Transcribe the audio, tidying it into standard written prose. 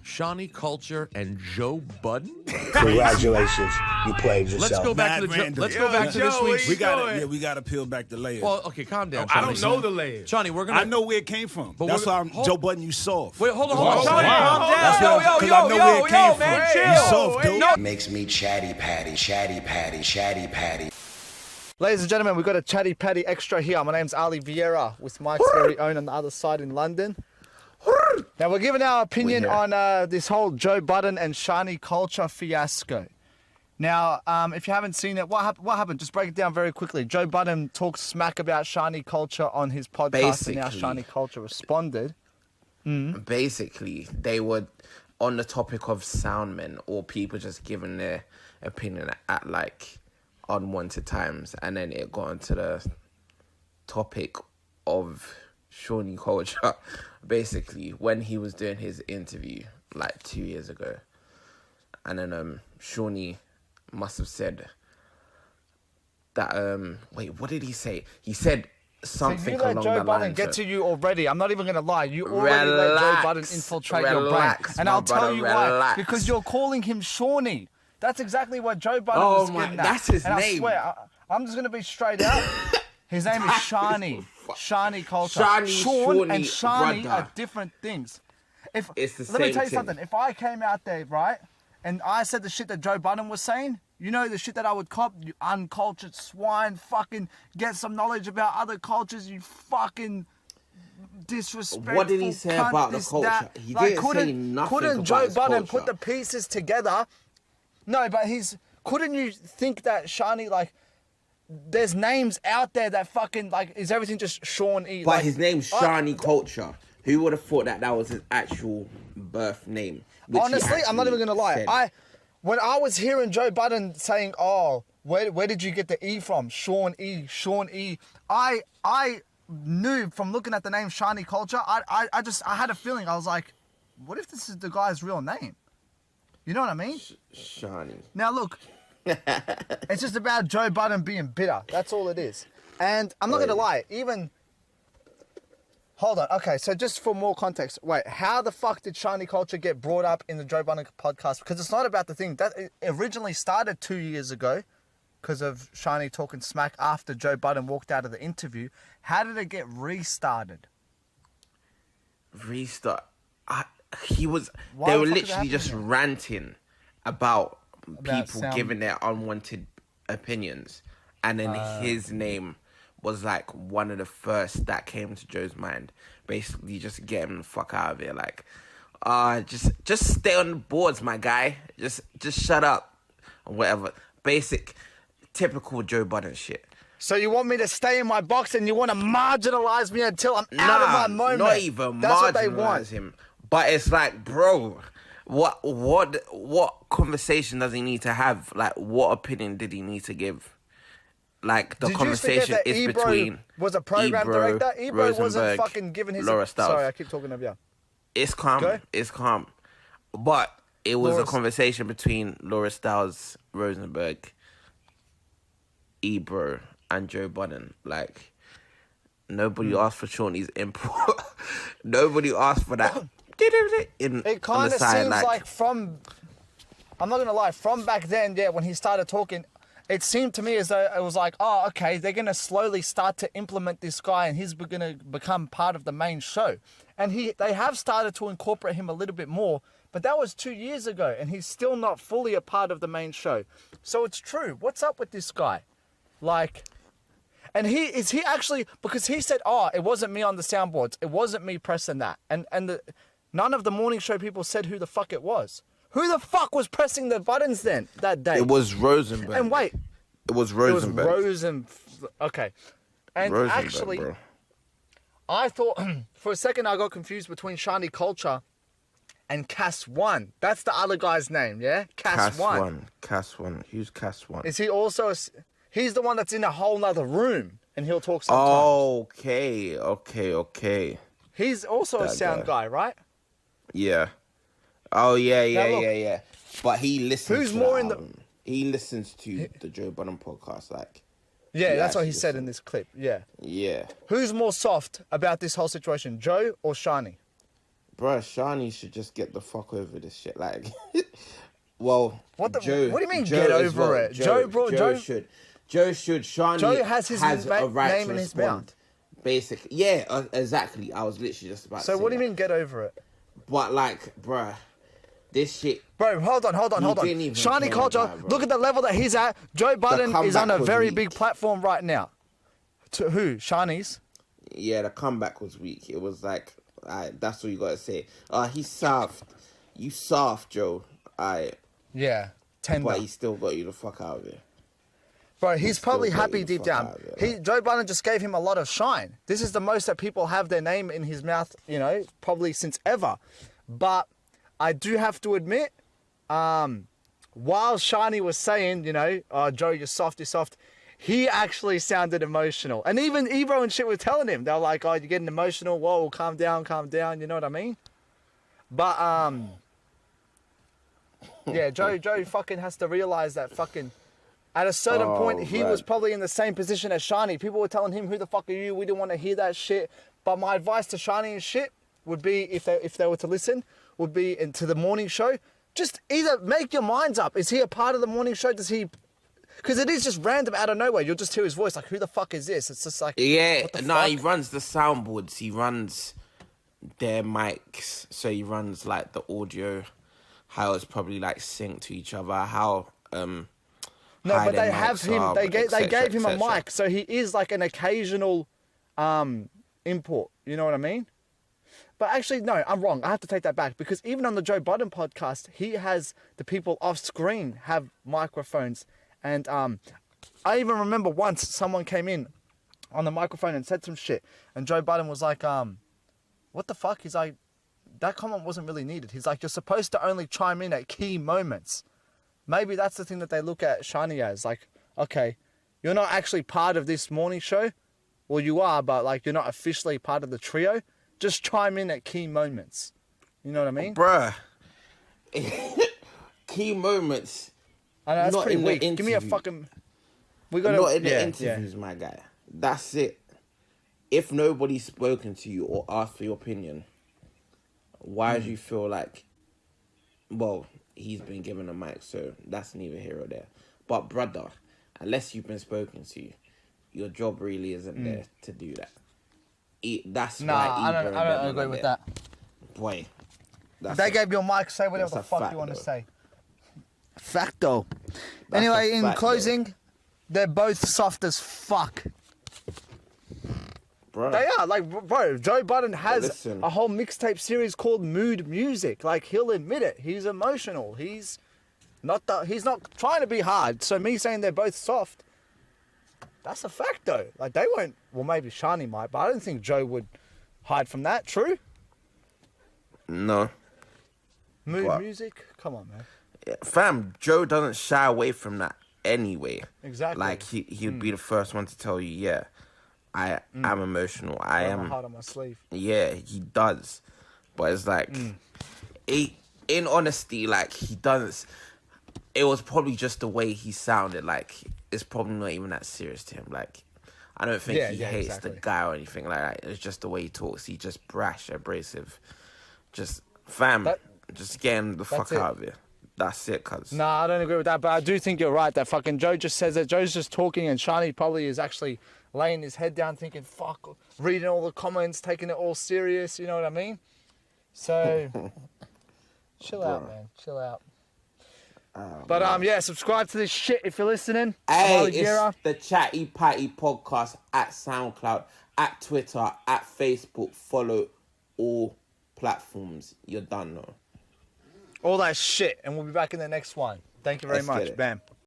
Shani Kulture and Joe Budden. Congratulations, you played yourself. Let's go back to this week's. We got to peel back the layers. Well, okay, calm down. I don't know the layers. Johnny, we're gonna. I know where it came from. That's why Joe Budden, you soft. Wait, hold on. Johnny, Calm down. Yo, Makes me chatty patty. Ladies and gentlemen, we've got a chatty patty extra here. My name's Ali Vieira with Mike's very own on the other side in London. Now we're giving our opinion on this whole Joe Budden and Shani Kulture fiasco. Now, if you haven't seen it, what happened? Just break it down very quickly. Joe Budden talked smack about Shani Kulture on his podcast, and now Shani Kulture responded. Basically, they were on the topic of soundmen or people just giving their opinion at like unwanted times, and then it got into the topic of Shani Kulture. Basically, when he was doing his interview like 2 years ago, and then Shani must have said that wait, what did he say? He said something along the lines. You let Joe Budden get to you already. I'm not even gonna lie. You already let Joe Budden infiltrate your brain, and I'll tell you why. Because you're calling him Shani. That's exactly what Joe Budden was getting at. That's his name. I swear, I'm just gonna be straight out. His name is Shani. Shani Kulture. Sean and Shani are different things. It's the same Let me tell you thing. something. If I came out there, right, and I said the shit that Joe Budden was saying, you know the shit that I would cop? You uncultured swine, fucking get some knowledge about other cultures, you fucking disrespectful. What did he say cunt, about the this, culture? that. He Like, didn't say nothing couldn't about Joe his Budden culture. put the pieces together? No, but couldn't you think that Shani, like, there's names out there that fucking, like, is everything just Sean E? But like, his name's Shani Kulture. Who would have thought that was his actual birth name? Honestly, I'm not even gonna lie. When I was hearing Joe Budden saying, "Oh, where did you get the E from? Sean E, Sean E." I knew from looking at the name Shani Kulture. I had a feeling. I was like, what if this is the guy's real name? You know what I mean? Shani. Now look, it's just about Joe Budden being bitter. That's all it is. And I'm not gonna lie, even. Hold on. Okay, so just for more context, wait, how the fuck did Shani Kulture get brought up in the Joe Budden podcast? Because it's not about the thing. That it originally started 2 years ago because of Shani talking smack after Joe Budden walked out of the interview. How did it get restarted? They were literally just ranting about people giving their unwanted opinions. And then his name was like one of the first that came to Joe's mind. Basically, just get him the fuck out of here. Like, just stay on the boards, my guy. Just shut up, or whatever. Basic, typical Joe Budden shit. So you want me to stay in my box and you want to marginalize me until I'm out of my moment? Not even That's what they want. marginalize him. But it's like, bro, what conversation does he need to have? Like, what opinion did he need to give? Like, the conversation is between was a program director. Ebro wasn't fucking giving his. Laura Stiles. Sorry, I keep talking of you. It's calm. Go. It's calm. But it was a conversation between Laura Stiles, Rosenberg, Ebro, and Joe Budden. Like, nobody asked for Shawnee's input. Nobody asked for that. It kind of seems like from. I'm not gonna lie. From back then, yeah, when he started talking. It seemed to me as though it was like, oh, okay, they're going to slowly start to implement this guy and he's going to become part of the main show. And they have started to incorporate him a little bit more, but that was 2 years ago and he's still not fully a part of the main show. So it's true. What's up with this guy? Like, and is he actually, because he said, oh, it wasn't me on the soundboards. It wasn't me pressing that. And none of the morning show people said who the fuck it was. Who the fuck was pressing the buttons then that day? It was Rosenberg. And wait. It was Rosenberg. Okay. And Rosenberg, actually, bro. I thought, for a second I got confused between Shani Kulture and Cass One. That's the other guy's name, yeah? Cass One. Cass One. Who's Cass One? Is he also, he's the one that's in a whole nother room and he'll talk sometimes. Okay. He's also a sound guy, right? Yeah. Oh, yeah. But he listens Who's more in the... He listens to the Joe Budden podcast, like... Yeah, that's what he said in this clip, yeah. Yeah. Who's more soft about this whole situation, Joe or Shani? Bruh, Shani should just get the fuck over this shit. Like, well, what do Joe, you mean Joe get as over well. it? Joe should. Shani Joe has his a right name to in his respond. mouth. Basically, yeah, exactly. I was literally just about to say So what do you that. mean get over it? But like, bruh, this shit. Bro, hold on. didn't even Shani care Culture, about it, bro. look at the level that he's at. Joe Budden is on a comeback was very weak. big platform right now. To who? Shani's? Yeah, the comeback was weak. It was like, that's what you gotta say. He's soft. You soft, Joe. Yeah, tender. But he still got you the fuck out of here. Bro, he's still probably got happy you the deep fuck down. out of it, Joe Budden just gave him a lot of shine. This is the most that people have their name in his mouth, probably since ever. But I do have to admit, while Shani was saying, oh, Joe, you're soft, he actually sounded emotional. And even Ebro and shit were telling him. They were like, oh, you're getting emotional. Whoa, calm down. You know what I mean? But, yeah, Joe fucking has to realize that fucking... At a certain point, he was probably in the same position as Shani. People were telling him, who the fuck are you? We didn't want to hear that shit. But my advice to Shani and shit would be, if they were to listen, would be into the morning show. Just either make your minds up. Is he a part of the morning show? Does he... Because it is just random out of nowhere. You'll just hear his voice like, who the fuck is this? It's just like... Yeah, what the no, fuck? he runs the soundboards. He runs their mics. So he runs like the audio, how it's probably like synced to each other, how... No, but they have him. They gave him a etc. mic, so he is like an occasional import. You know what I mean? But actually, no, I'm wrong. I have to take that back because even on the Joe Budden podcast, he has the people off screen have microphones, and I even remember once someone came in on the microphone and said some shit, and Joe Budden was like, "What the fuck?" He's like, "That comment wasn't really needed." He's like, "You're supposed to only chime in at key moments." Maybe that's the thing that they look at Shani as. Like, okay, you're not actually part of this morning show. Well, you are, but like you're not officially part of the trio. Just chime in at key moments. You know what I mean? Bruh. Key moments. I know, that's not pretty in the weak. Give me a interview. fucking... We gotta... Not in the yeah, interviews, my guy. That's it. If nobody's spoken to you or asked for your opinion, why do you feel like... Well... He's been given a mic, so that's neither here or there. But brother, unless you've been spoken to, your job really isn't there to do that. That's why I don't agree with that. Boy, They gave you a mic, say whatever the fuck you want to say. Facto. That's Anyway, a in fact, closing, they're both soft as fuck. Bro. They are. Like, bro, Joe Budden has listen. a whole mixtape series called Mood Music. Like, he'll admit it. He's emotional. He's not trying to be hard. So me saying they're both soft, that's a fact, though. Like, they won't... Well, maybe Shani might, but I don't think Joe would hide from that. True? No. Mood Music? Come on, man. Yeah, fam, Joe doesn't shy away from that anyway. Exactly. Like, he'd be the first one to tell you, yeah, I am emotional. I Wear am... my heart on my sleeve. Yeah, he does. But it's like, in honesty, like, he doesn't... It was probably just the way he sounded. Like, it's probably not even that serious to him. Like, I don't think he hates the guy or anything like that. It's just the way he talks. He's just brash, abrasive. Just, fam, just getting the fuck out of here. That's it, cuz. Nah, I don't agree with that, but I do think you're right that fucking Joe just says that. Joe's just talking and Shani probably is actually laying his head down thinking, fuck, reading all the comments, taking it all serious, you know what I mean? So, chill out, man. Chill out. But, yeah, subscribe to this shit if you're listening. Hey, it's the Chatty Patty Podcast at SoundCloud, at Twitter, at Facebook. Follow all platforms. You're done, though. All that shit, and we'll be back in the next one. Thank you very much. Bam.